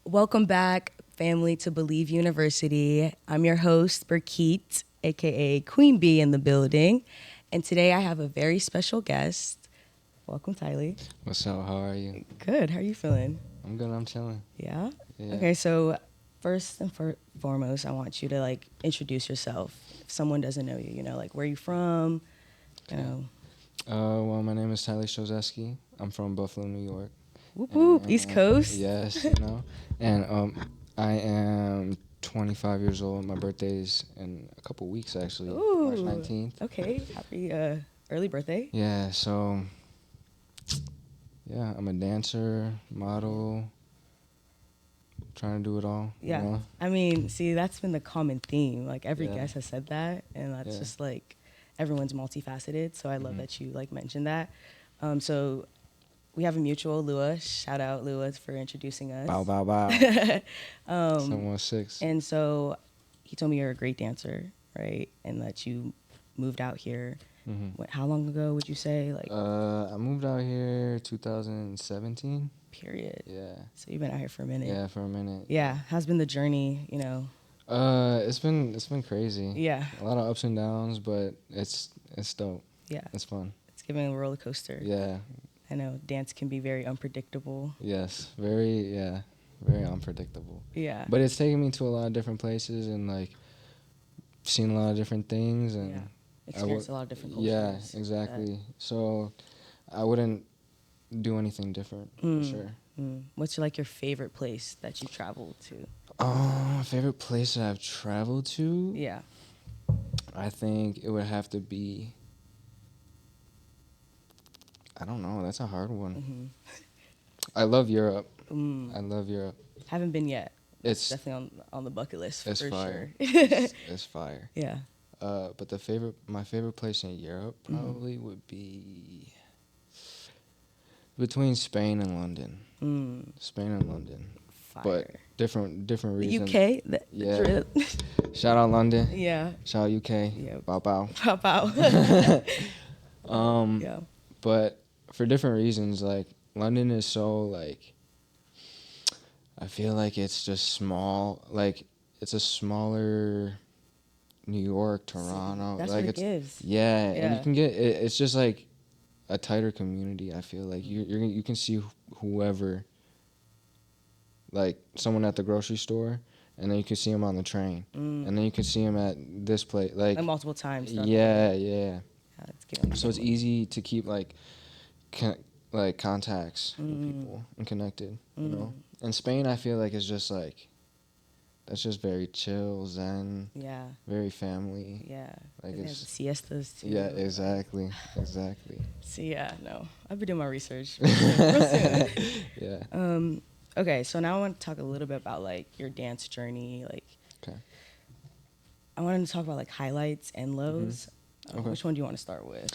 Welcome back, family, to Believe University. I'm your host, Burkeet, aka Queen Bee in the building. And today I have a very special guest. Welcome, Tiley. What's up? How are you? Good. How are you feeling? I'm good. I'm chilling. Yeah? Yeah. Okay, so first and foremost, I want you to introduce yourself. If someone doesn't know you, where you from, you know. Well, my name is Tiley Shozeski. I'm from Buffalo, New York. Whoop whoop, East Coast. Yes, And I am 25 years old. My birthday's in a couple weeks, actually. Ooh. March 19th. Okay, happy early birthday. Yeah, so, I'm a dancer, model, trying to do it all. Yeah. You know? I mean, see, that's been the common theme. Like, every Yeah. guest has said that, and that's just, everyone's multifaceted, so I love that you, mentioned that. So we have a mutual, Lua. Shout out, Lua, for introducing us. Bow, bow, bow. 716. And so he told me you're a great dancer, right? And that you moved out here. Mm-hmm. How long ago would you say? I moved out here 2017. Period. Yeah. So you've been out here for a minute. Yeah, for a minute. Yeah. How's been the journey, It's been crazy. Yeah. A lot of ups and downs, but it's dope. Yeah. It's fun. It's giving a roller coaster. Yeah. I know dance can be very unpredictable. Very unpredictable. Yeah. But it's taken me to a lot of different places and seen a lot of different things and Experienced a lot of different cultures. Yeah, exactly. So I wouldn't do anything different for sure. What's your favorite place that you traveled to? Favorite place that I've traveled to? Yeah. I think it would have to be, I don't know, that's a hard one. Mm-hmm. I love Europe. I love Europe. Haven't been yet. It's definitely on the bucket list it's for fire. sure. It's fire. Yeah. But my favorite place in Europe probably would be between Spain and London. Spain and London. Fire. But different reasons. The UK? Yeah. Shout out London. Yeah. Shout out UK. Yeah. Bow bow. Pop out. Yeah. But for different reasons, London is so I feel like it's just small. It's a smaller New York, Toronto. That's what it gives. Yeah, and you can get it's just a tighter community. I feel like you can see whoever, someone at the grocery store, and then you can see them on the train, and then you can see them at this place, multiple times. Yeah. It's So it's easy to keep contacts with people and connected. You know, in Spain, I feel like it's just that's just very chill, zen. Yeah. Very family. Yeah. It's siestas too. Yeah, exactly. So no, I've been doing my research. Real soon. Yeah. Okay, so now I want to talk a little bit about your dance journey. Okay. I wanted to talk about highlights and lows. Okay. Which one do you want to start with?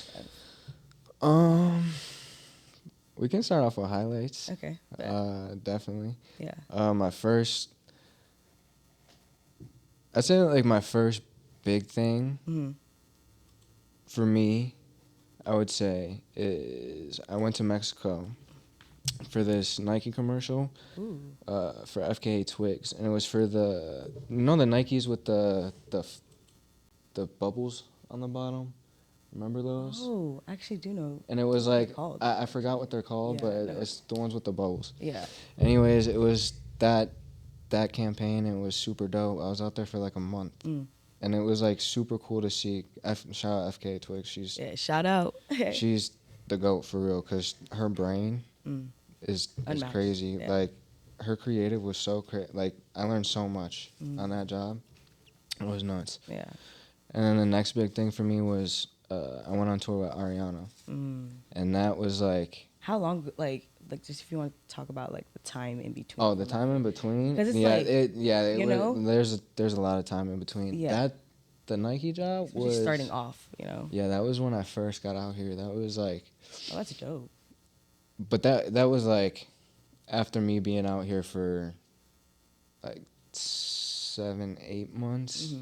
We can start off with highlights. Okay. Definitely. Yeah. I'd say my first big thing for me, I would say, is I went to Mexico for this Nike commercial for FKA Twigs, and it was for the Nikes with the bubbles on the bottom. Remember those? Oh, I actually do know. And it was I forgot what they're called, but it's the ones with the bubbles. Yeah. Anyways, it was that campaign. It was super dope. I was out there for a month, and it was super cool to see. Shout out FKA Twigs. Shout out. She's the GOAT for real, because her brain is crazy. Yeah. Her creative was so crazy. I learned so much on that job. It was nuts. Yeah. And then the next big thing for me was I went on tour with Ariana, and that was how long? Just if you want to talk about the time in between. Oh, the time in between. Because it's there's a lot of time in between. Yeah. The Nike job was just starting off. Yeah, that was when I first got out here. That was Oh, that's dope. But that was after me being out here for 7-8 months.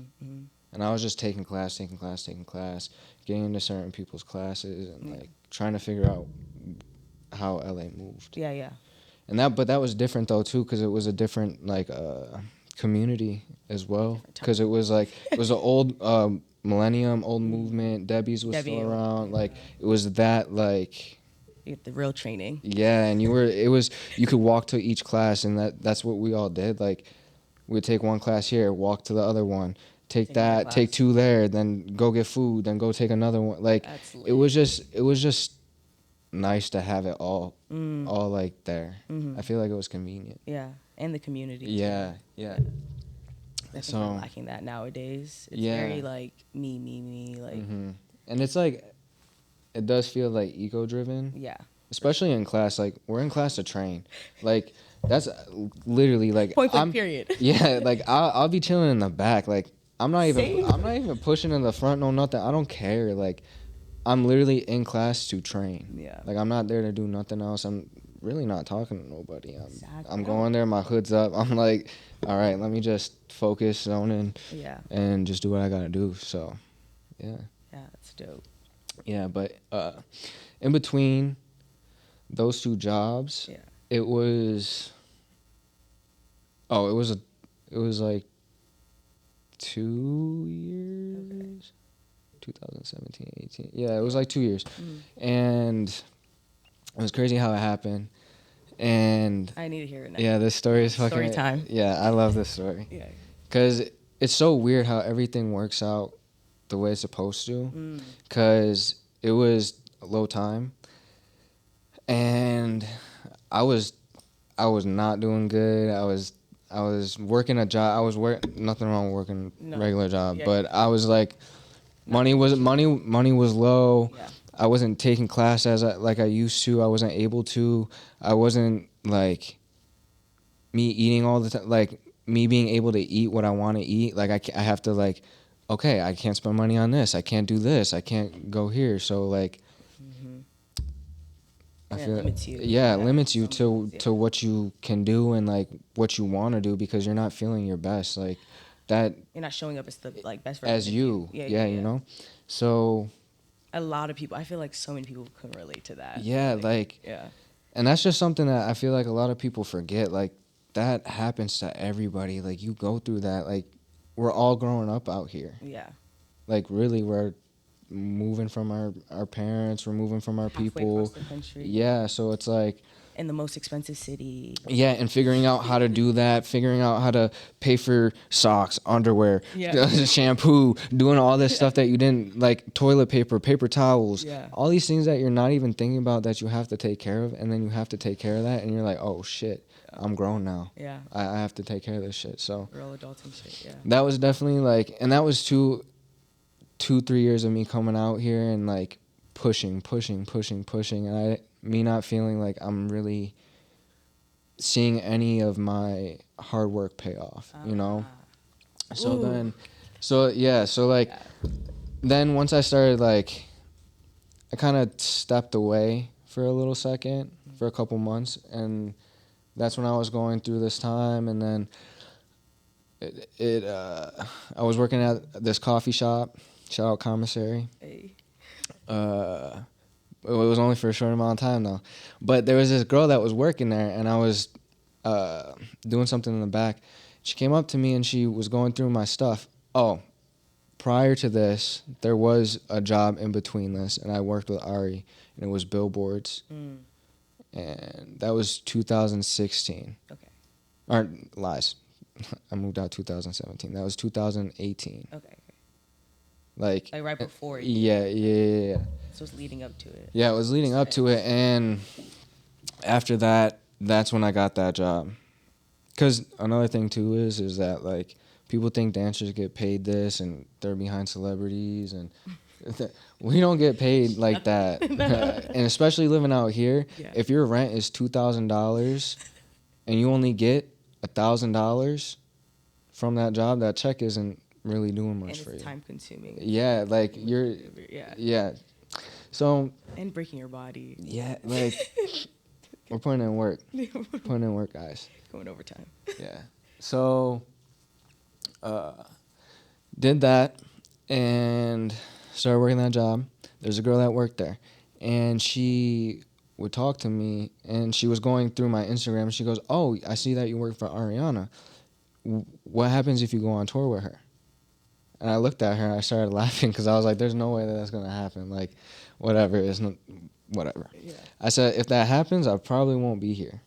And I was just taking class, getting into certain people's classes and trying to figure out how LA moved. Yeah. But that was different though too, because it was a different like community as well, because it was like it was an old millennium, old movement. Debbie's was still around. Like it was that like. You get the real training. Yeah, and you could walk to each class, and that's what we all did. Like we'd take one class here, walk to the other one, take that, take two there, then go get food, then go take another one. Like it was just nice to have it all like there. I feel like it was convenient. Yeah, and the community. Yeah, too. yeah. I think we're lacking that nowadays. It's very like me, like. And it's like, it does feel like ego-driven. Yeah. Especially in class, like we're in class to train. Like that's literally like point blank period. Yeah, like I'll be chilling in the back. Like I'm not even pushing in the front. No, nothing. I don't care. Like I'm literally in class to train. Yeah. Like I'm not there to do nothing else. I'm really not talking to nobody. I'm going there. My hood's up. I'm like, all right, let me just focus, zone in, and just do what I gotta do. So, yeah. Yeah, that's dope. Yeah, but in between those two jobs, it was like 2 years. 2017, 18. Yeah, it was like 2 years. And it was crazy how it happened. And I need to hear it now. Yeah, this story is fucking story time. Yeah, I love this story. Yeah. Cuz it's so weird how everything works out the way it's supposed to. Cuz it was low time. And I was not doing good. I was working a job. Nothing wrong with working regular job, but I was like money was low. Yeah. I wasn't taking class like I used to. I wasn't able to. I wasn't like me eating all the time, like me being able to eat what I want to eat. Like I have to like, okay, I can't spend money on this. I can't do this. I can't go here. So like, I feel limits you. Yeah, it limits you to what you can do and like what you want to do, because you're not feeling your best. Like that. You're not showing up as the like best version as you. Yeah, you know. So. A lot of people. I feel like so many people can relate to that. Yeah, like. And that's just something that I feel like a lot of people forget. Like that happens to everybody. Like you go through that. Like we're all growing up out here. Yeah. Like really, we're moving from our parents. We're moving from our people. Across the country. Yeah, so it's like. In the most expensive city. Yeah, and figuring out how to do that, figuring out how to pay for socks, underwear, shampoo, doing all this stuff that you didn't, like toilet paper, paper towels, all these things that you're not even thinking about that you have to take care of, and then you have to take care of that, and you're like, oh shit, I'm grown now. Yeah. I have to take care of this shit. So we're all adults and shit, yeah. That was definitely like, and that was 3 years of me coming out here and like pushing, and me not feeling like I'm really seeing any of my hard work pay off, you know? So then once I started, like, I kind of stepped away for a little second, for a couple months, and that's when I was going through this time, and then I was working at this coffee shop, shout out Commissary. Hey. It was only for a short amount of time though, but there was this girl that was working there, and I was doing something in the back. She came up to me and she was going through my stuff. Oh, prior to this, there was a job in between this, and I worked with Ari, and it was billboards, and that was 2016. Okay. Or lies, I moved out 2017. That was 2018. Okay. Like right before. Yeah. So it's leading up to it. Yeah, it was leading up to it, and after that, that's when I got that job. Because another thing too is that like people think dancers get paid this and they're behind celebrities, and we don't get paid like that. And especially living out here, if your rent is $2,000 and you only get $1,000 from that job, that check isn't really doing much for you. And it's time consuming. Yeah, like you're. Yeah. So. And breaking your body. Yeah, like we're putting in work. Putting in work, guys. Going overtime. Yeah. So. Did that, and started working that job. There's a girl that worked there, and she would talk to me, and she was going through my Instagram, and she goes, "Oh, I see that you work for Ariana. What happens if you go on tour with her?" And I looked at her and I started laughing because I was like, "There's no way that that's gonna happen. Like, whatever, it's not, whatever." Yeah. I said, "If that happens, I probably won't be here.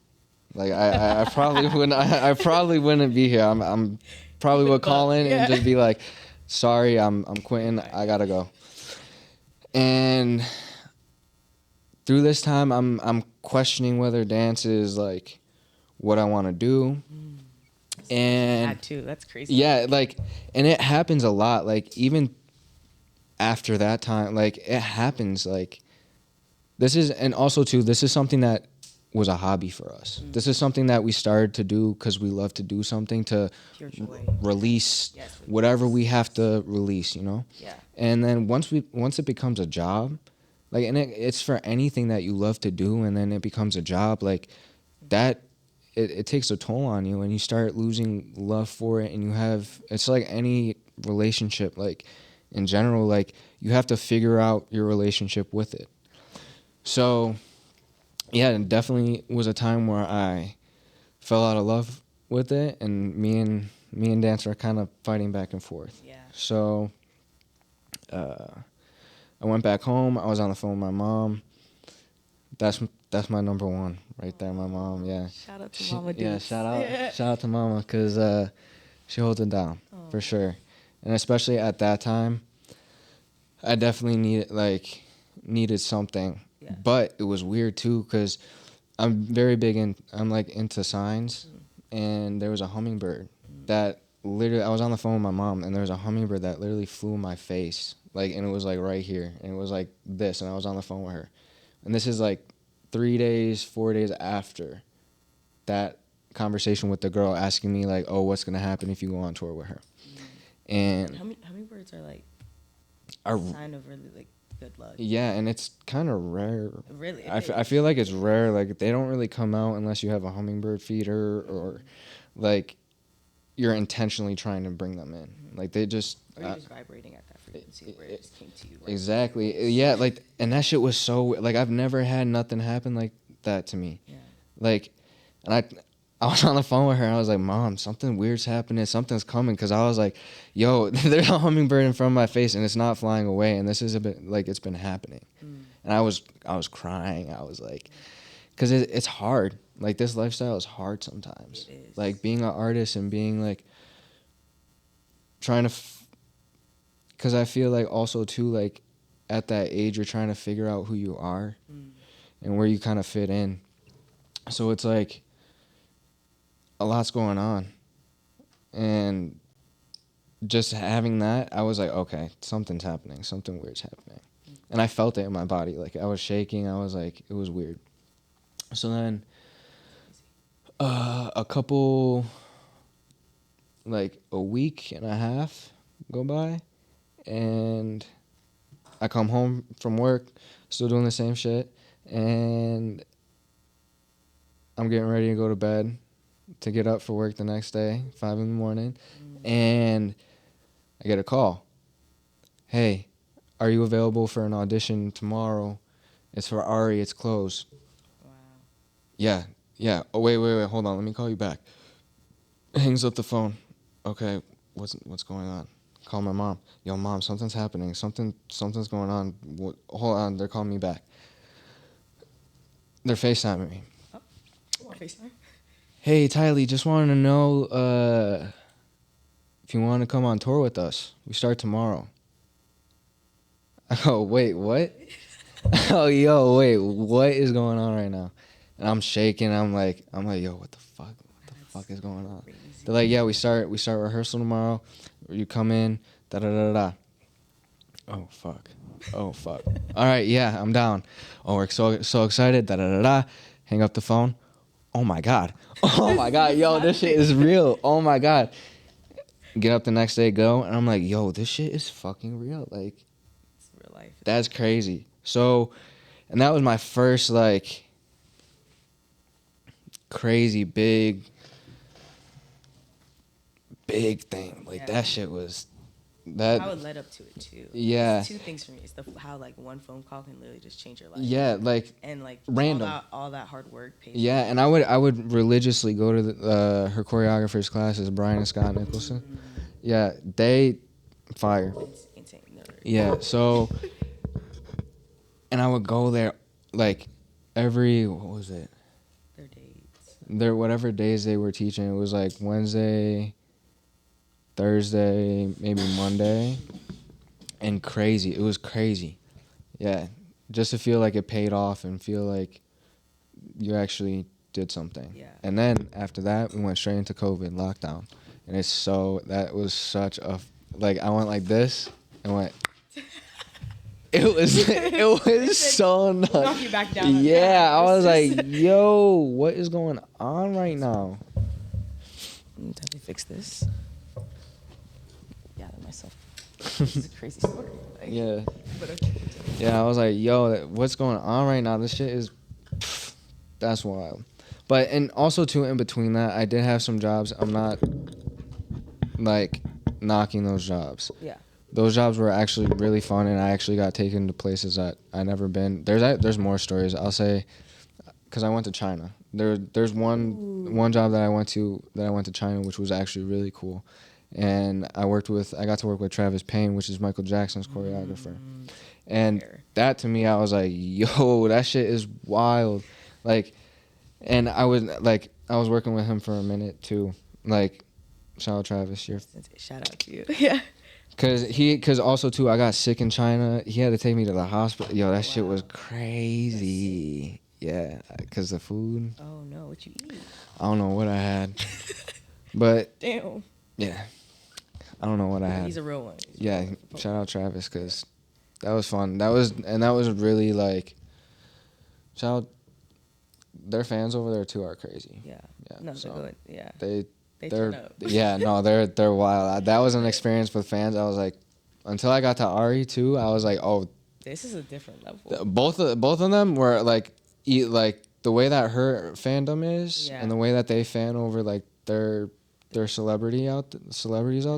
Like, I probably wouldn't. I probably wouldn't be here. I'm probably would call in and just be like, sorry, I'm quitting. I gotta go." And through this time, I'm questioning whether dance is like what I want to do. And That too. That's crazy. yeah, like, and it happens a lot. Like, even after that time, like, it happens. Like, this is, and also too, this is something that was a hobby for us. This is something that we started to do because we love to do something to release whatever we have to release, you know? Yeah. And then once it becomes a job, like, and it's for anything that you love to do, and then it becomes a job, like, that, it takes a toll on you, and you start losing love for it, and you have, it's like any relationship, like, in general, like, you have to figure out your relationship with it. So, yeah, it definitely was a time where I fell out of love with it, and me and dance were kind of fighting back and forth. Yeah. So, I went back home. I was on the phone with my mom. That's my number one right there, my mom. Yeah. Shout out to Mama. Yeah, shout out to Mama, because she holds it down for sure, and especially at that time, I definitely needed something. Yeah. But it was weird too, because I'm like into signs, and there was a hummingbird that literally, I was on the phone with my mom, and there was a hummingbird that literally flew in my face, like, and it was like right here, and it was like this, and I was on the phone with her, and this is like 4 days after that conversation with the girl asking me like, "Oh, what's gonna happen if you go on tour with her?" And hummingbirds are like a sign of really like good luck. Yeah, and it's kind of rare. Really, I feel like it's rare. Like, they don't really come out unless you have a hummingbird feeder, or like you're intentionally trying to bring them in. Like, they just, or you're just vibrating at that frequency where it just came to you. Right? Exactly. Yeah, like, and that shit was so, like, I've never had nothing happen like that to me. Yeah. Like, and I was on the phone with her, and I was like, "Mom, something weird's happening. Something's coming." Because I was like, "Yo, there's a hummingbird in front of my face, and it's not flying away. And this is a bit like it's been happening." And I was crying. I was like, because it's hard. Like, this lifestyle is hard sometimes. It is. Like, being an artist and being like trying to, because I feel like also too, like, at that age, you're trying to figure out who you are and where you kind of fit in. So it's like a lot's going on, and just having that, I was like, okay, something's happening, something weird's happening, and I felt it in my body. Like, I was shaking. I was like, it was weird. So then, a couple, like a week and a half go by, and I come home from work, still doing the same shit, and I'm getting ready to go to bed to get up for work the next day, 5 in the morning, and I get a call. "Hey, are you available for an audition tomorrow? It's for Ari, it's closed." Wow. Yeah. Oh, wait, hold on, let me call you back. Hangs up the phone. Okay, what's going on? Call my mom. "Yo, Mom, something's happening. Something's going on. Hold on, they're calling me back." They're FaceTiming me. Oh, FaceTime? "Hey, Tiley, just wanted to know if you want to come on tour with us. We start tomorrow." I go, "Wait, what?" Oh, yo, wait, what is going on right now? And I'm shaking. I'm like, "Yo, what the fuck? What the fuck is going on?" Crazy. They're like, "Yeah, we start rehearsal tomorrow. You come in, da da da da." Oh fuck. All right, yeah, I'm down. Oh, we're so excited, da da da da. Hang up the phone. Oh my god. Yo, this shit is real. Oh my god. Get up the next day, go, and I'm like, yo, this shit is fucking real. Like, it's real life. That's crazy. So, and that was my first, like, crazy big thing. Like, that shit was that. How it led up to it too. Yeah. It's two things for me. It's how like one phone call can literally just change your life. Yeah, like And like random. all that hard work paid. Yeah, and I would religiously go to her choreographer's classes, Brian and Scott Nicholson. Yeah, they fire. It's insane. Yeah, so and I would go there like every what was it? Their dates. Their whatever days they were teaching. It was like Wednesday, Thursday, maybe Monday, and crazy. It was crazy. Yeah, just to feel like it paid off and feel like you actually did something. Yeah. And then after that, we went straight into COVID lockdown, and that was such a like I went like this and went. It was so nuts. Knock you back down. Yeah, I was like, yo, what is going on right now? Let me definitely fix this. Yeah, myself. This is a crazy story. Like, Yeah. But okay. Yeah, I was like, yo, what's going on right now? This shit is, that's wild. But, and also, too, in between that, I did have some jobs. I'm not, like, knocking those jobs. Yeah. Those jobs were actually really fun, and I actually got taken to places that I never been. There's more stories. I'll say, because I went to China. There's one job that I went to China, which was actually really cool, and I got to work with Travis Payne, which is Michael Jackson's choreographer, and that to me I was like, yo, that shit is wild, like, and I was working with him for a minute too, like, shout out Travis, shout out to you. Yeah. Cause also too, I got sick in China. He had to take me to the hospital. Yo, that shit was crazy. Yeah, cause the food. Oh no, what you eat? I don't know what I had, but damn. Yeah, I don't know what I had. He's a real one. Yeah, shout out Travis, cause that was fun. That was really like, shout out. Their fans over there too are crazy. Yeah. Yeah. No, so they're good. Yeah. They're turn up. Yeah, no, they're wild. That was an experience with fans. I was like, until I got to Ari too, I was like, oh, this is a different level. Both of them were like the way that her fandom is, and the way that they fan over like their celebrities out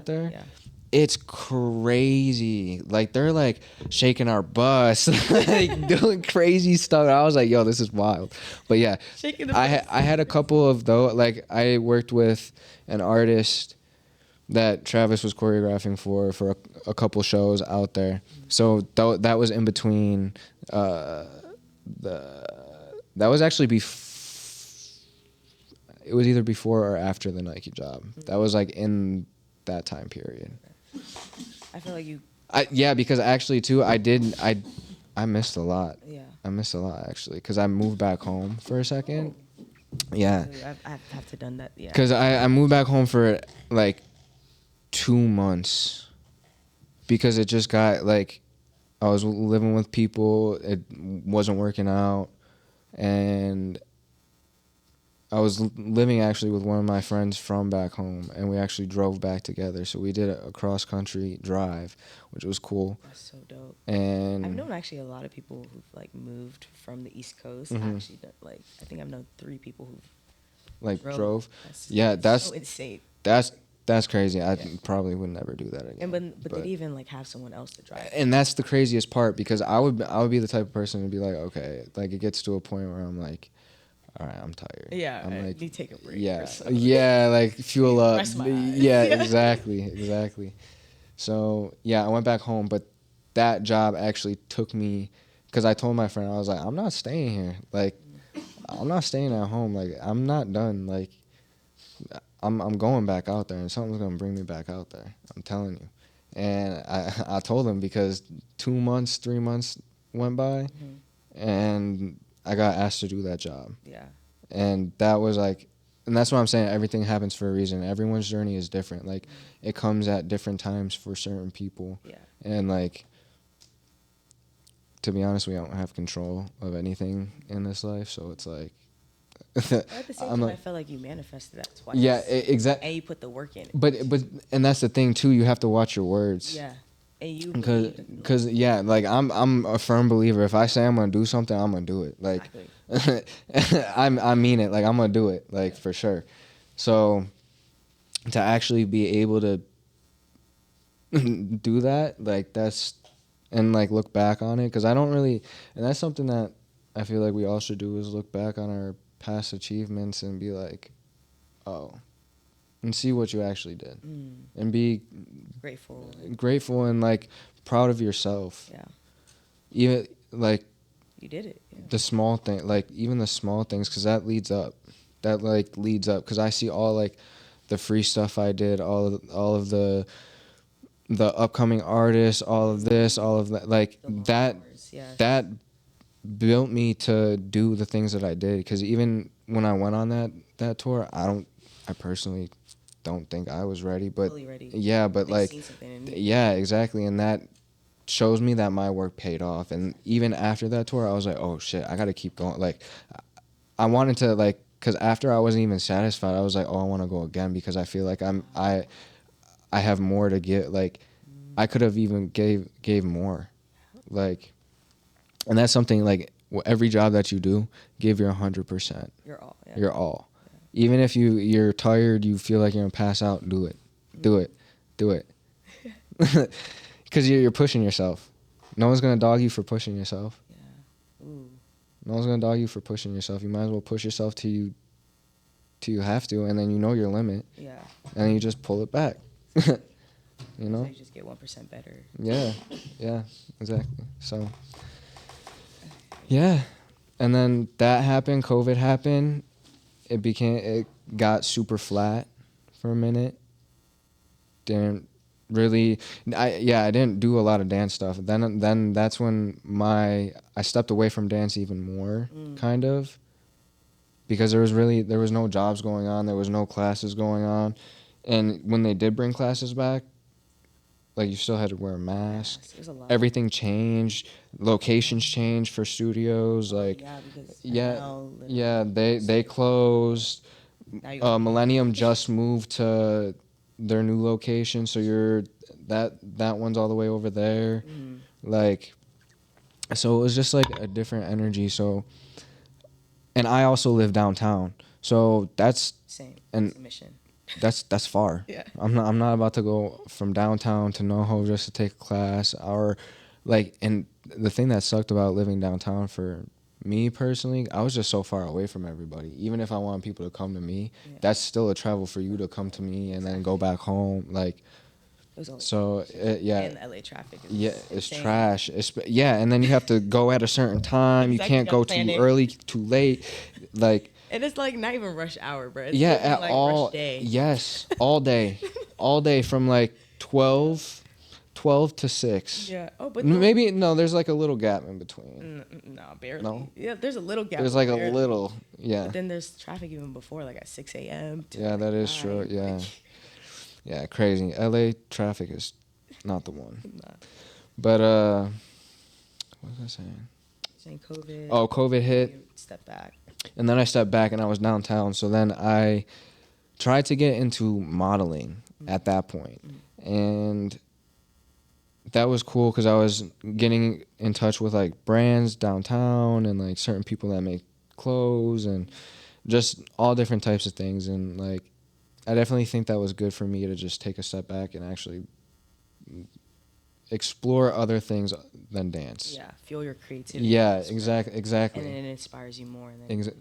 there. Yeah. It's crazy. Like they're like shaking our bus, like doing crazy stuff. I was like, yo, this is wild. But yeah, I had a couple of like I worked with an artist that Travis was choreographing for a couple shows out there. So that was in between that was actually it was either before or after the Nike job. That was like in that time period. I feel like you. Yeah, because actually too, I missed a lot. Yeah. I missed a lot actually, because I moved back home for a second. Yeah. I have to done that. Yeah. Because I moved back home for like 2 months, because it just got like, I was living with people, it wasn't working out, and I was living actually with one of my friends from back home, and we actually drove back together. So we did a cross-country drive, which was cool. That's so dope. And I've known actually a lot of people who've like moved from the East Coast. Mm-hmm. Actually, like I think I've known 3 people who've like drove. That's That's so insane. That's crazy. I probably would never do that again. And but they'd even like have someone else to drive. And that's the craziest part, because I would be the type of person to be like, okay, like it gets to a point where I'm like, all right, I'm tired. Yeah, I'm like, you take a break. Yeah, yeah, like fuel up. Rest my eyes. Yeah, exactly. So yeah, I went back home, but that job actually took me, because I told my friend, I was like, I'm not staying here. Like, I'm not staying at home. Like, I'm not done. Like, I'm going back out there, and something's gonna bring me back out there. I'm telling you. And I told him, because 2 months, 3 months went by, and I got asked to do that job. Yeah. And that was like, and that's what I'm saying. Everything happens for a reason. Everyone's journey is different. Like, it comes at different times for certain people. Yeah. And like, to be honest, we don't have control of anything in this life. So it's like, But at the same time, I felt like you manifested that twice. Yeah, exactly. And you put the work in. But and that's the thing too. You have to watch your words. Yeah. And you. Because yeah, like I'm a firm believer. If I say I'm gonna do something, I'm gonna do it. Like, exactly. I mean it. Like, I'm gonna do it. Like, for sure. So to actually be able to do that, like that's, and like look back on it, because I don't really, and that's something that I feel like we all should do, is look back on our past achievements and be like, oh, and see what you actually did, and be grateful and like proud of yourself. Yeah. Even like You did it. Yeah. the small thing, like even the small things, because that leads up, because I see all like the free stuff I did, all of the upcoming artists, all of this, all of that, like that Hours, yes. that built me to do the things that I did. Because even when I went on that tour, I personally don't think I was ready, but Fully ready. yeah, but They've like seen something in me. yeah, exactly, and that shows me that my work paid off. And even after that tour, I was like, oh shit, I gotta keep going. Like I wanted to, like, because after I wasn't even satisfied, I was like, oh, I want to go again, because I feel like I have more to get. Like I could have even gave more, like, and that's something, like, every job that you do, give your 100%. You're all. Yeah. Your all. Yeah. Even if you're tired, you feel like you're gonna pass out, do it. Do it. Do it. Because you're pushing yourself. No one's gonna dog you for pushing yourself. Yeah. Ooh. No one's gonna dog you for pushing yourself. You might as well push yourself till you have to, and then you know your limit. Yeah. And then you just pull it back. You know? So you just get 1% better. Yeah. Yeah. Exactly. So. Yeah. And then that happened. COVID happened. It got super flat for a minute. Didn't really. I didn't do a lot of dance stuff. Then that's when I stepped away from dance even more, kind of, because there was no jobs going on, there was no classes going on, and when they did bring classes back, like, you still had to wear a mask. Yes, there's a lot. Everything changed. Locations changed for studios. Like, Yeah, because they closed. Millennium just moved to their new location, so that one's all the way over there. Like, so it was just like a different energy. So, and I also live downtown, so that's same. and It's a mission. that's far. Yeah. I'm not about to go from downtown to NoHo just to take a class, or like, and the thing that sucked about living downtown for me personally, I was just so far away from everybody. Even if I want people to come to me, that's still a travel for you to come to me and then go back home. Like, so yeah. And LA traffic It's insane. trash. And then you have to go at a certain time. Exactly, you can't go too early, too late. Like, and it's like not even rush hour, bro. It's at like all. Rush day. Yes, all day, all day from like 12 to 6. Yeah. Oh, but maybe no. There's like a little gap in between. No, barely. No? Yeah, there's a little gap. There's like barely. a little. Yeah. But then there's traffic even before, like at 6 a.m. Yeah, that is true. Yeah. Yeah, crazy. LA traffic is not the one. Nah. But what was I saying? Saying COVID. Oh, COVID hit. Step back. And then I stepped back and I was downtown. So then I tried to get into modeling at that point. And that was cool because I was getting in touch with like brands downtown and like certain people that make clothes and just all different types of things. And like, I definitely think that was good for me to just take a step back and actually explore other things than dance. Yeah, fuel your creativity. Yeah, exactly. And then it inspires you more, and then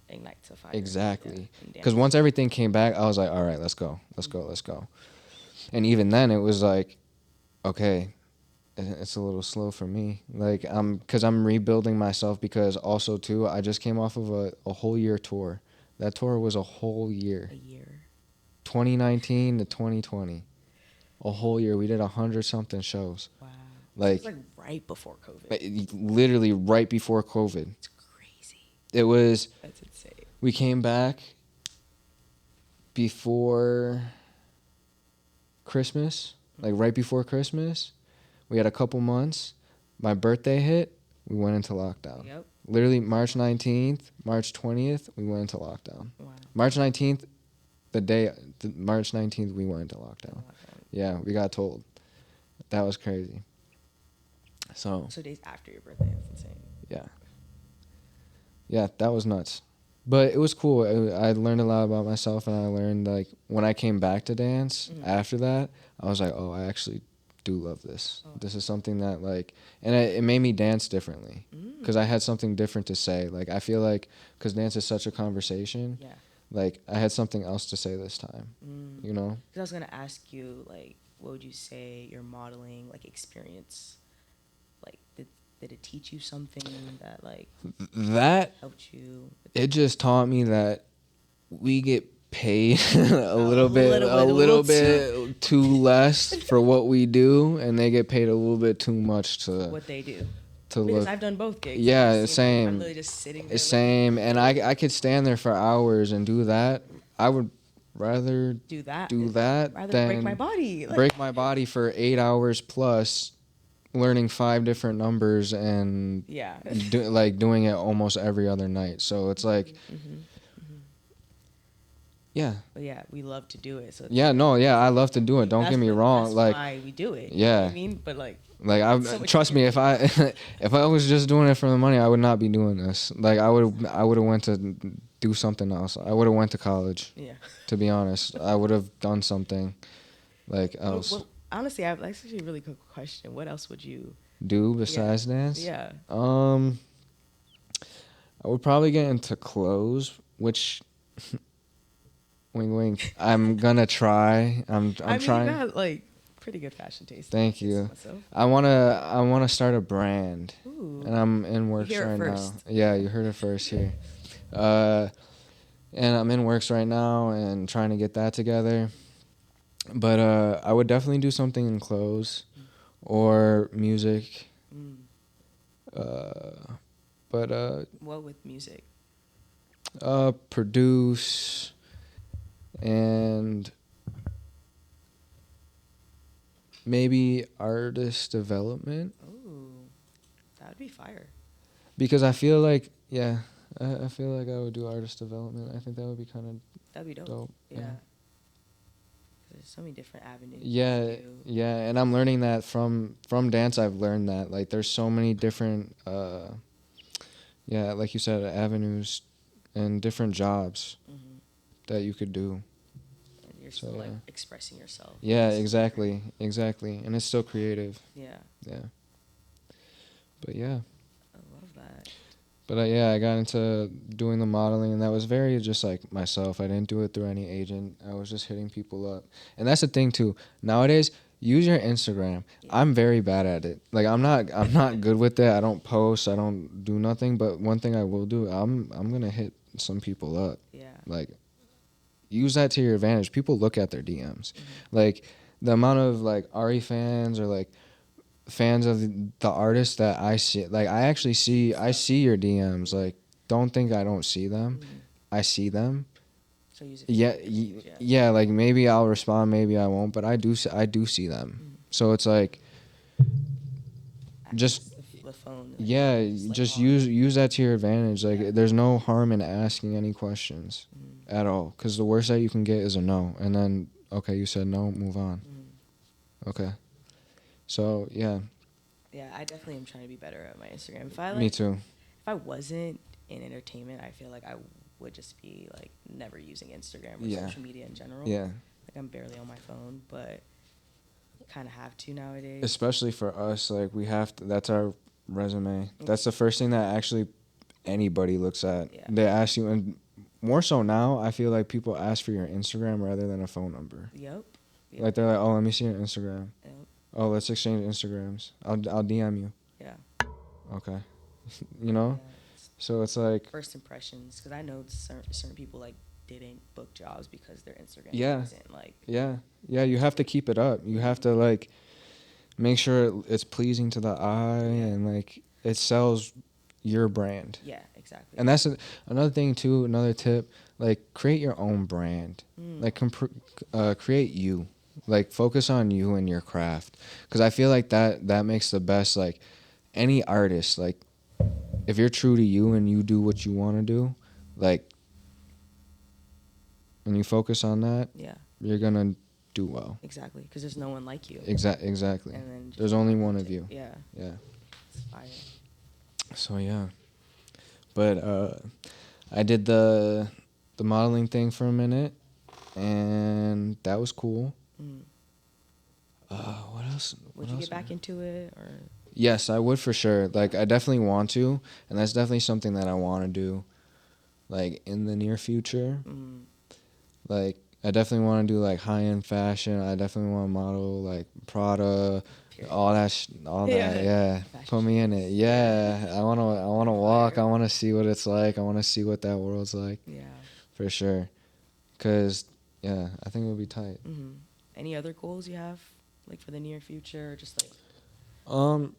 ignites a fire. Exactly. Because once everything came back, I was like, all right, let's go. And even then, it was like, okay, it's a little slow for me. Like, because I'm rebuilding myself, because also, too, I just came off of a whole year tour. That tour was a whole year. 2019 to 2020. A whole year. We did 100-something shows. Wow. Like, it was like right before COVID. Literally right before COVID. It's crazy. It was. That's insane. We came back before Christmas, like right before Christmas. We had a couple months. My birthday hit. We went into lockdown. Yep. Literally March 19th, March 20th, we went into lockdown. Wow. March 19th, March 19th, we went into lockdown. Yeah, we got told. That was crazy. So days after your birthday. That's insane. Yeah. Yeah, that was nuts. But it was cool. I learned a lot about myself, and I learned, like, when I came back to dance after that, I was like, oh, I actually do love this. Oh. This is something that like, and it made me dance differently because I had something different to say. Like I feel like because dance is such a conversation. Yeah. Like I had something else to say this time. You know. Because I was gonna ask you, like, what would you say your modeling like experience, like, did it teach you something that like that helped you? It just taught me that we get paid a little bit too less for what we do, and they get paid a little bit too much to what they do. to Because look. I've done both gigs. Yeah, I'm same. literally just sitting there. Same, and I could stand there for hours and do that. I would rather do that rather than break my body. break my body for 8 hours plus, learning 5 different numbers and Yeah. doing it almost every other night. So it's like, yeah. But yeah, we love to do it. So Yeah, no, yeah, I love to do it. Don't get me wrong. That's like, why we do it. Yeah. You know what I mean? But like I so much trust me, if I if I was just doing it for the money, I would not be doing this. Like I would have went to do something else. I would have went to college. Yeah. To be honest, I would have done something like else. Well, honestly, that's actually a really good question. What else would you Do besides dance? Yeah. I would probably get into clothes, which wing wing. I'm gonna try. I'm I mean, trying. you got like pretty good fashion taste. Thank you. Myself. I wanna start a brand. Ooh. And I'm in works You hear it right first. now. Yeah, you heard it first here. And I'm in works right now and trying to get that together. But I would definitely do something in clothes or music. But what with music? produce and maybe artist development. Ooh, that would be fire. Because I feel like, yeah, I feel like I would do artist development. I think that would be kind of That'd be dope. dope. Yeah. There's so many different avenues. Yeah, to do. yeah, and I'm learning that from dance. I've learned that like there's so many different, yeah, like you said, avenues and different jobs that you could do. And you're So, still like yeah. expressing yourself. Yeah, That's exactly, and it's still creative. Yeah, Yeah, but yeah, I love that. but yeah, I got into doing the modeling, and that was very just like myself. I didn't do it through any agent. I was just hitting people up, and that's the thing too. Nowadays, use your Instagram. Yeah. I'm very bad at it. Like I'm not good with it. I don't post. I don't do nothing. But one thing I will do, I'm gonna hit some people up. Yeah. Like, use that to your advantage. People look at their DMs. Like the amount of like Ari fans or like fans of the artists that I see. Like I see your DMs. Like don't think I don't see them. I see them. So use it. Yeah, yeah. Like maybe I'll respond, maybe I won't, but I do see them. So it's like, just the phone. Like, yeah, like just on. use that to your advantage. Like there's no harm in asking any questions at all, because the worst that you can get is a no, and then okay, you said no, move on. Okay, so yeah. Yeah, I definitely am trying to be better at my Instagram. If I like, Me too. If I wasn't in entertainment, I feel like I would just be like never using Instagram or Yeah. social media in general. Yeah. Like I'm barely on my phone, but kind of have to nowadays. Especially for us, like we have to. That's our resume. That's the first thing that actually anybody looks at. Yeah. They ask you, and more so now, I feel like people ask for your Instagram rather than a phone number. Yep. Like they're like, oh, let me see your Instagram. Yep. Oh, let's exchange Instagrams. I'll DM you. Yeah. Okay. You know? Yeah, So it's like, first impressions, because I know certain people like didn't book jobs because their Instagram Yeah. wasn't like. yeah, you have to keep it up. You have to like make sure it's pleasing to the eye and like it sells your brand. Yeah, exactly. And that's another thing too. Another tip: like create your own brand. Like create you. Like focus on you and your craft, because I feel like that makes the best. Like any artist, like if you're true to you and you do what you want to do, like, and you focus on that, Yeah. you're gonna do well. Exactly, because there's no one like you. Exactly. And then There's only one of you. Yeah. Yeah. It's fire. So yeah, but I did the modeling thing for a minute, and that was cool. What else? Would you get back into it or? Yes, I would for sure. Like, I definitely want to, and that's definitely something that I want to do, like, in the near future. Like, I definitely want to do, like, high-end fashion. I definitely want to model, like, Prada, all that, yeah. Put me in it. Yeah, I wanna walk. I want to see what it's like. I want to see what that world's like. Yeah. For sure. Because, yeah, I think it would be tight. Any other goals you have, like, for the near future, or just, like?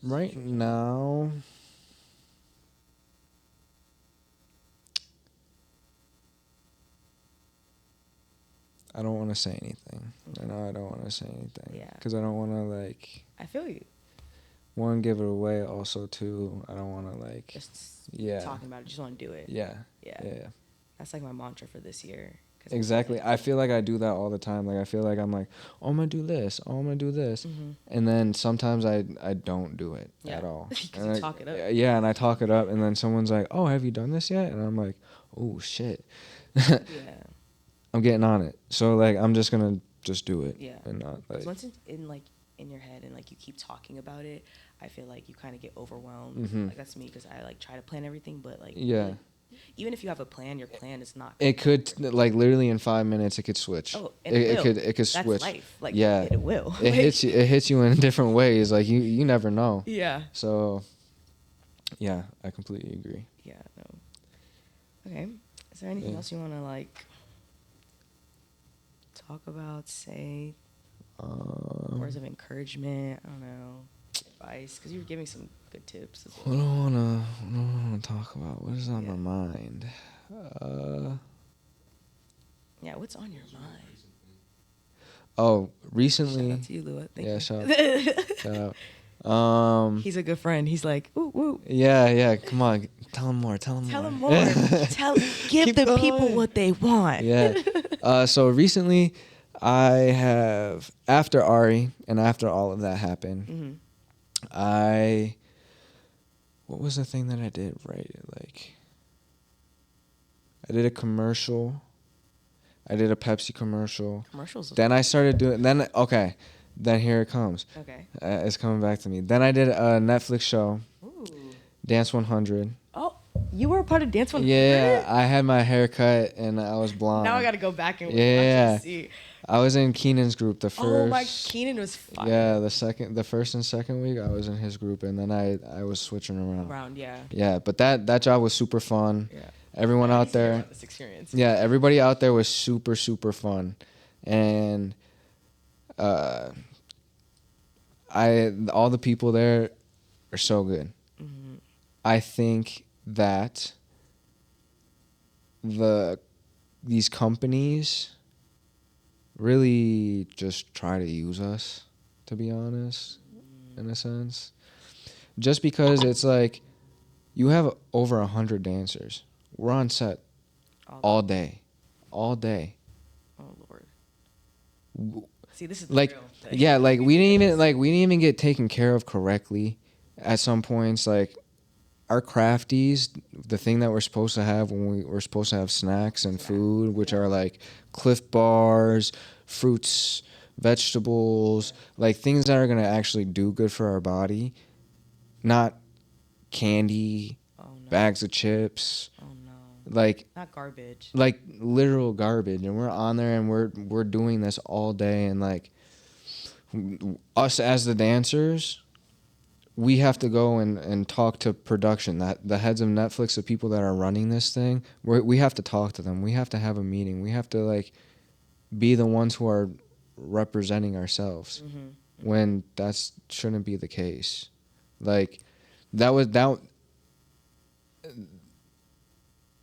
Right now, I don't want to say anything. I know I don't want to say anything. Yeah. Because I don't want to, like... I feel you. One, give it away. Also, two, I don't want to, like... Just yeah. talking about it. Just want to do it. Yeah. Yeah. Yeah. That's, like, my mantra for this year. Exactly. I feel like I do that all the time. Like, I feel like I'm like, oh, I'm going to do this. Oh, I'm going to do this. And then sometimes I don't do it at all. Because you talk it up. Yeah, and I talk it up. And then someone's like, oh, have you done this yet? And I'm like, oh, shit. Yeah. I'm getting on it. So, like, I'm just going to just do it. Yeah. And not, like... once it's in your head and, like, you keep talking about it, I feel like you kind of get overwhelmed. Like, that's me because I, like, try to plan everything, but, like... Yeah. Like, even if you have a plan, your plan is not... It could, like, literally in 5 minutes, it could switch. Oh, and it could switch. That's life. Like, yeah. It will. It hits you in different ways. Like, you never know. Yeah. So, yeah, I completely agree. Yeah, no. Okay. Is there anything else you want to, like, talk about, say? Words of encouragement? I don't know. Advice? Because you were giving some good tips as well. What do I want to talk about? What is on my mind? Yeah, what's on your mind? Oh, recently... Shout out to you, Lua. Thank you. Shout out. He's a good friend. He's like, ooh, woo. Yeah. Come on. Tell him more. Give the people what they want. Yeah. So recently, I have, after Ari and after all of that happened, what was the thing that I did right? Like, I did a commercial. I did a Pepsi commercial. Commercials. Then I started doing, then here it comes. Okay. It's coming back to me. Then I did a Netflix show. Ooh. Dance 100. Oh, you were a part of Dance 100? Yeah, I had my hair cut and I was blonde. Now I got to go back and watch and see. I was in Keenan's group the first. Oh my, Keenan was fire. Yeah, the first and second week I was in his group, and then I was switching around. Yeah. Yeah, but that job was super fun. Yeah. Everyone out there. About this experience. Yeah, everybody out there was super super fun, and all the people there are so good. I think that these companies really just try to use us, to be honest, in a sense. Just because it's like, you have over 100 dancers. We're on set all day. Oh, Lord. See, this is the like, real thing. yeah, like we didn't even get taken care of correctly at some points. Like, our crafties, the thing that we're supposed to have when we're supposed to have snacks and food, which are like Cliff Bars, fruits, vegetables, like things that are going to actually do good for our body, not candy, bags of chips. Oh no. Like, not garbage. Like literal garbage. And we're on there and we're doing this all day, and like us as the dancers, we have to go and talk to production, that the heads of Netflix, the people that are running this thing. We have to talk to them. We have to have a meeting. We have to like be the ones who are representing ourselves when that shouldn't be the case. Like that.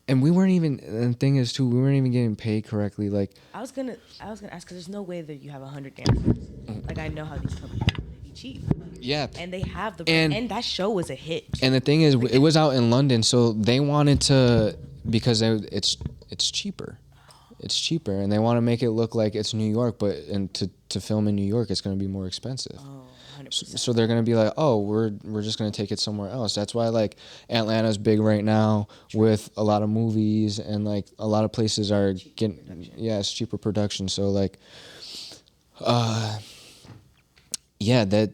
And we weren't even. And the thing is too, we weren't even getting paid correctly. Like, I was gonna ask, because there's no way that you have 100 dancers. Like, I know how these companies be cheap. Yeah. And they have and that show was a hit. And the thing is, it was out in London, so they wanted to, because it's cheaper. It's cheaper, and they want to make it look like it's New York, but to film in New York, it's going to be more expensive. Oh, 100%. So they're going to be like, oh, we're just going to take it somewhere else. That's why, like, Atlanta's big right now with a lot of movies, and, like, a lot of places are getting, it's cheaper production. So, like, yeah, that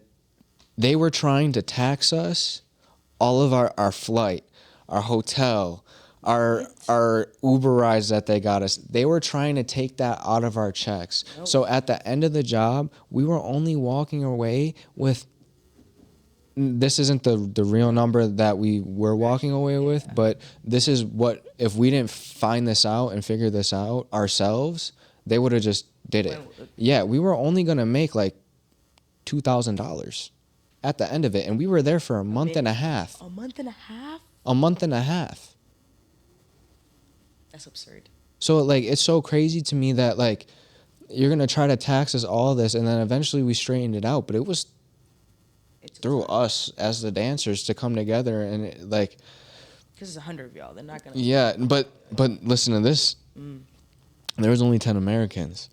they were trying to tax us, all of our flight, our hotel, our Uber rides that they got us. They were trying to take that out of our checks. Nope. So at the end of the job, we were only walking away with, this isn't the real number that we were walking away with, but this is what, if we didn't find this out and figure this out ourselves, they would have just did it. Yeah, we were only going to make like $2,000 at the end of it, and we were there for a month and a half. A month and a half? A month and a half. That's absurd. So like, it's so crazy to me that like you're gonna try to tax us all this, and then eventually we straightened it out. But it was through us as the dancers to come together, and it, like, because it's 100 of y'all, they're not gonna. Yeah, but listen to this. There was only 10 Americans.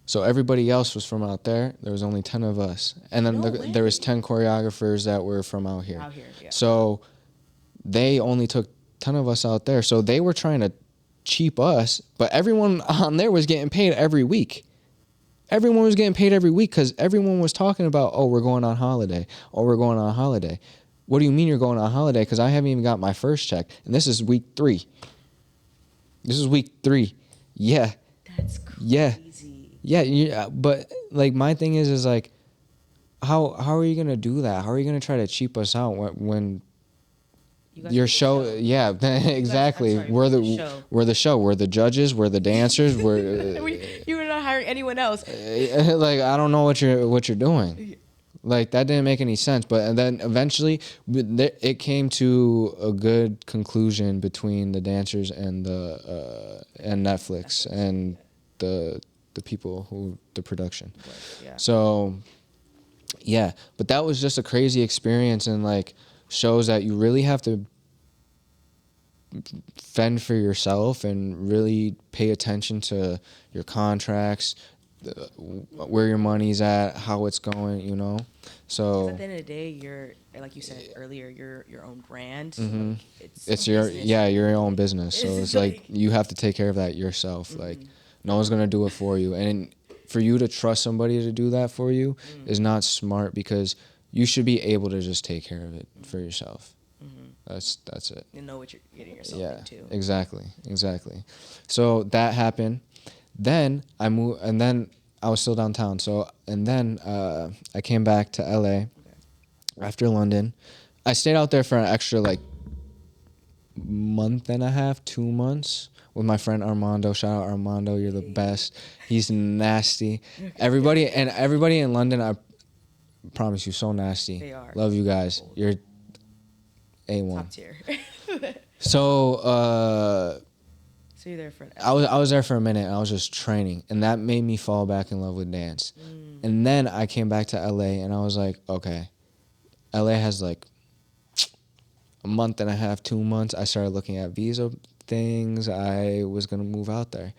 So everybody else was from out there. There was only 10 of us. And then there was 10 choreographers that were from out here. Out here, yeah. So they only took 10 of us out there. So they were trying to cheap us, but everyone on there was getting paid every week. Everyone was getting paid every week because everyone was talking about, oh, we're going on holiday. Oh, we're going on holiday. What do you mean you're going on holiday? Because I haven't even got my first check. And this is week 3. This is week 3. Yeah. That's crazy. Yeah, but like my thing is like, how are you gonna do that? How are you gonna try to cheap us out when your show? Yeah, exactly. We're the show. We're the judges. We're the dancers. You were not hiring anyone else. Like, I don't know what you're doing. Like, that didn't make any sense. But then eventually it came to a good conclusion between the dancers and the and Netflix and the people who the production. Yeah. So yeah, but that was just a crazy experience, and like shows that you really have to fend for yourself and really pay attention to your contracts, where your money's at, how it's going, you know. So at the end of the day, you're, like you said earlier, you're your own brand. Mm-hmm. It's your business. your own business. So it's like you have to take care of that yourself. Mm-hmm. Like, no one's gonna do it for you, and for you to trust somebody to do that for you is not smart, because you should be able to just take care of it for yourself. That's it. You know what you're getting yourself into. Exactly. So that happened. Then I moved, and then I was still downtown. So, and then I came back to LA after London. I stayed out there for an extra like month and a half, 2 months with my friend Armando. Shout out Armando, you're the best. He's nasty. Everybody in London, I promise you, so nasty. They are. Love you guys. You're A1. Top tier. So you're there for an I was there for a minute, and I was just training, and that made me fall back in love with dance. And then I came back to LA, and I was like, okay, LA has like a month and a half, 2 months. I started looking at visa things. I was gonna move out there,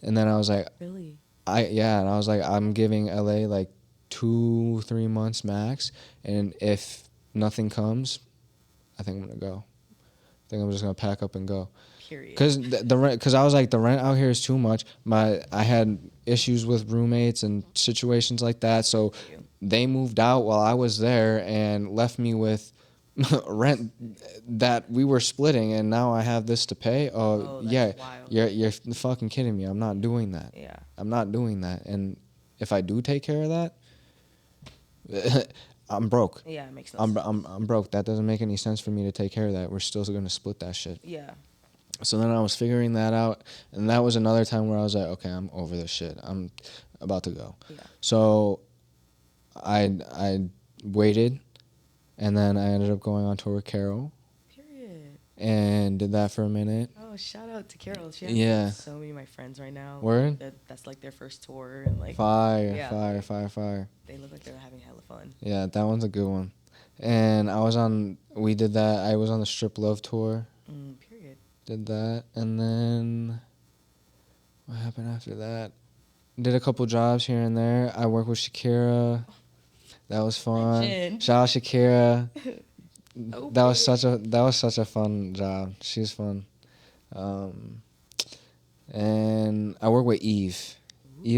and then I was like, really? And I was like, I'm giving LA like 2-3 months max, and if nothing comes, I think I'm gonna go. I think I'm just gonna pack up and go. Period. Because the rent, because I was like, the rent out here is too much. I had issues with roommates and situations like that, so they moved out while I was there and left me with rent that we were splitting, and now I have this to pay. Oh yeah, wild. You're fucking kidding me. I'm not doing that. Yeah, I'm not doing that. And if I do take care of that, I'm broke. Yeah, it makes no sense. I'm broke. That doesn't make any sense for me to take care of that. We're still gonna split that shit. Yeah. So then I was figuring that out, and that was another time where I was like, okay, I'm over this shit. I'm about to go. Yeah. So I waited, and then I ended up going on tour with Karol. Period. And did that for a minute. Oh, shout out to Karol. She has so many of my friends right now. Word? That's like their first tour, and like Fire. They look like they're having hella fun. Yeah, that one's a good one. And we did that. I was on the Strip Love tour. Period. Did that, and then what happened after that? Did a couple jobs here and there. I worked with Shakira. That was fun. Legend. Shout out Shakira. That was such a fun job. She's fun. And I worked with Eve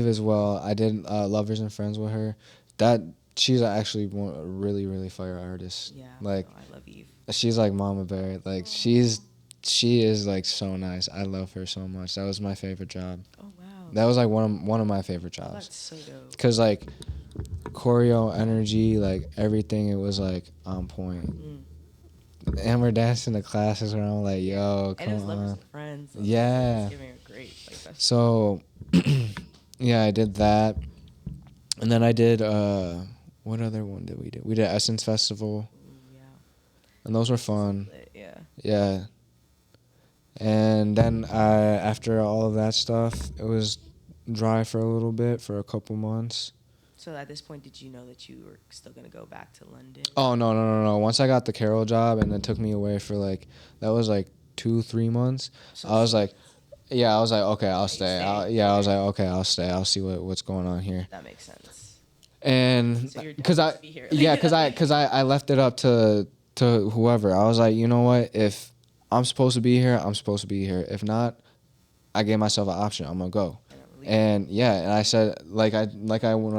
as well. I did Lovers and Friends with her. That she's actually a really, really fire artist. Yeah. Like, I love Eve. she's like Mama Bear. Like, she is like so nice. I love her so much. That was my favorite job. Oh wow. That was like one of my favorite jobs. Oh, that's so dope. Cause like choreo, energy, like everything, it was like on point. And we're dancing the classes where I'm like, yo, come and it was on. Lovers and Friends. So Yeah. It's giving a great like. So, yeah, I did that, and then I did what other one did we do? We did Essence Festival. Yeah. And those were fun. Yeah. Yeah. And then after all of that stuff, it was dry for a little bit, for a couple months. So at this point, did you know that you were still going to go back to London? Oh, no. Once I got the Karol job and it took me away for like, that was like 2-3 months. So I was like, okay, I'll stay. I was like, okay, I'll stay. I'll see what's going on here. That makes sense. And so because I left it up to whoever. I was like, you know what? If I'm supposed to be here, I'm supposed to be here. If not, I gave myself an option. I'm gonna go. And yeah, and I said when I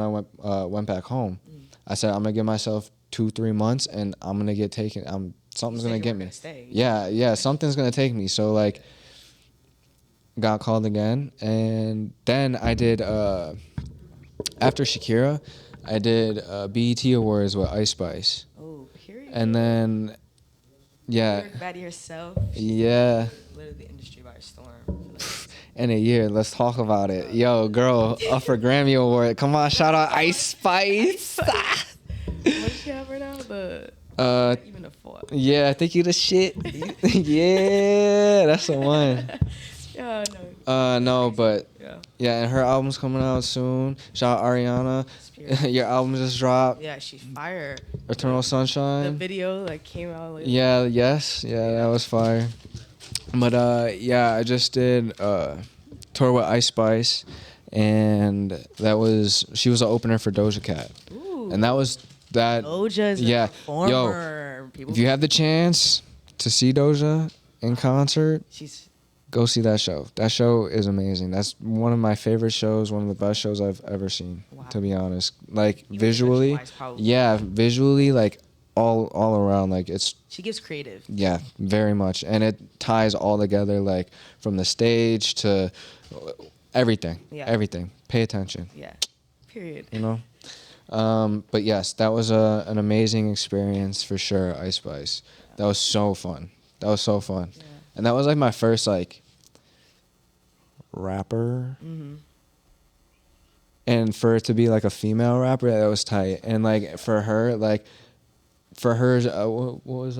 went back home, I said I'm gonna give myself 2-3 months, and I'm gonna get taken. Something's gonna get me. Yeah, something's gonna take me. So like, got called again, and then I did after Shakira, I did BET Awards with Ice Spice. Oh, period. And then, yeah. You worked bad yourself. Yeah. Literally the industry by storm. In a year, let's talk about it. Yo, girl, up for Grammy Award. Come on, shout out Ice Spice. What's she have right now? Not even a 4. Yeah, I think you the shit. Yeah, that's the one. Yeah, no. No, but yeah, and her album's coming out soon. Shout out Ariana. Your album just dropped. Yeah, she's fire. Eternal Sunshine. The video like came out later. Yeah, that was fire. But yeah, I just did tour with Ice Spice, and she was the opener for Doja Cat. Ooh. And that was that. Doja's a performer. Yo, if you have the chance to see Doja in concert, go see that show. That show is amazing. That's one of my favorite shows, one of the best shows I've ever seen, to be honest. Like, even visually, like all around, like she gives creative. Yeah, very much. And it ties all together, like from the stage to everything. Yeah. Everything. Pay attention. Yeah. Period. You know? But yes, that was an amazing experience for sure, Ice Spice. That was so fun. Yeah. And that was like my first like rapper. Mm-hmm. And for it to be like a female rapper, that was tight. And like for her, what was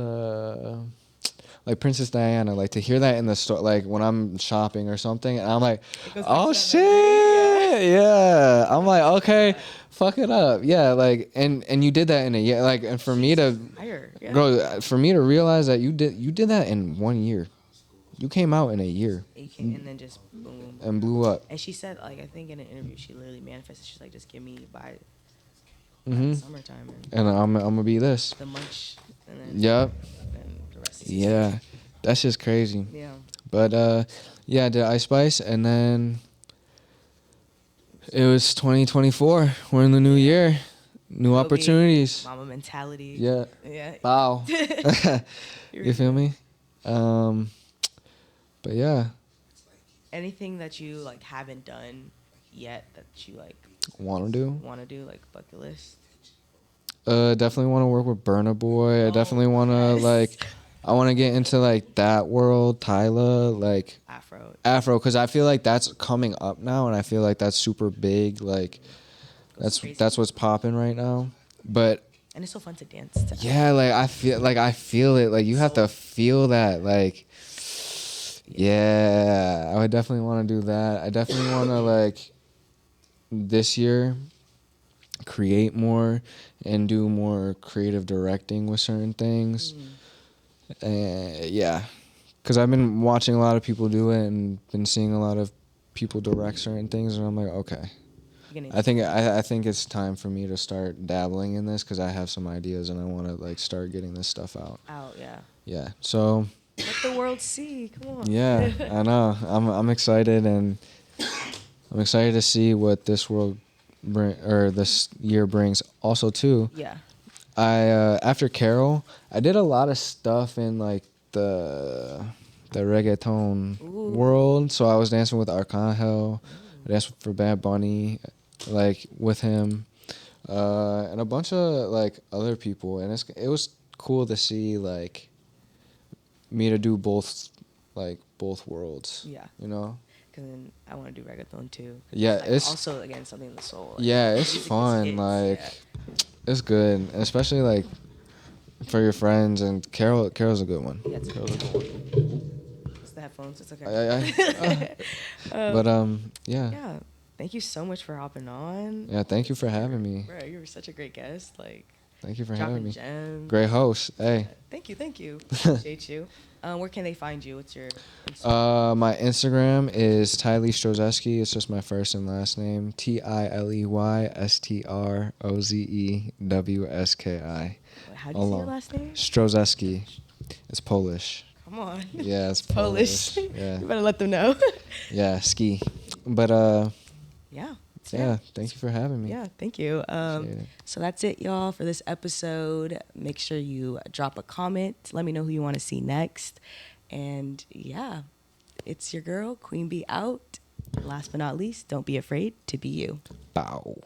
like Princess Diana, like to hear that in the store, like when I'm shopping or something, and I'm like, oh shit, yeah. I'm like, okay, fuck it up, yeah. Like, and you did that in a year, like, and for me to, for me to realize that you did that in 1 year. You came out in a year. And then just boom. And blew up. And she said, like, I think in an interview, she literally manifested. She's like, just give me by summertime. And I'm gonna be this. The munch. And then, yep. And the rest yeah. That's just crazy. Yeah. But, yeah, I did Ice Spice, and then it was 2024. We're in the new year. New opportunities. Mama mentality. Yeah. Yeah. Wow. You feel me? But yeah. Anything that you like haven't done yet that you like want to do, like bucket list? Definitely want to work with Burna Boy. I definitely want to like, I want to get into like that world, Tyler, like Afro, because I feel like that's coming up now, and I feel like that's super big. Like, that's what's popping right now. But and it's so fun to dance to. Yeah, like I feel it. Like you have to feel that. Like, yeah, I would definitely want to do that. I definitely want to like this year create more and do more creative directing with certain things. Yeah, because I've been watching a lot of people do it and been seeing a lot of people direct certain things, and I'm like, okay. I think it's time for me to start dabbling in this because I have some ideas and I want to like start getting this stuff out. Yeah. Yeah. So. Let the world see. Come on. Yeah, I know. I'm excited, and I'm excited to see what this world this year brings. Also, too, Yeah. I after Karol, I did a lot of stuff in like the reggaeton Ooh. world. So I was dancing with Arcangel, I danced for Bad Bunny, like with him, and a bunch of like other people, and it was cool to see like me to do both worlds. Yeah. You know. Because then I want to do reggaeton too. Yeah, like, it's also again something in the soul. Like, yeah, it's music fun. hits, Like, yeah. it's good, and especially like for your friends. And Carol's a good one. Yeah, it's Carol's a good one. It's the headphones. It's okay. But yeah. Yeah. Thank you so much for hopping on. Yeah, thank you for having me. Bro, you were such a great guest. Like, Thank you for dropping having me. gems. Great host. Hey. Thank you. Appreciate you. Where can they find you? What's your Instagram? My Instagram is Tiley Strozeski. It's just my first and last name. TileyStrozewski. How do you say your last name? Strozeski. It's Polish. Come on. Yeah, it's Polish. Yeah. You better let them know. Yeah, ski. But Yeah. yeah, thank you for having me. Yeah, thank you. Appreciate it. So that's it, y'all, for this episode. Make sure you drop a comment. Let me know who you want to see next. And yeah, it's your girl, Queen Bee out. Last but not least, don't be afraid to be you. Bow.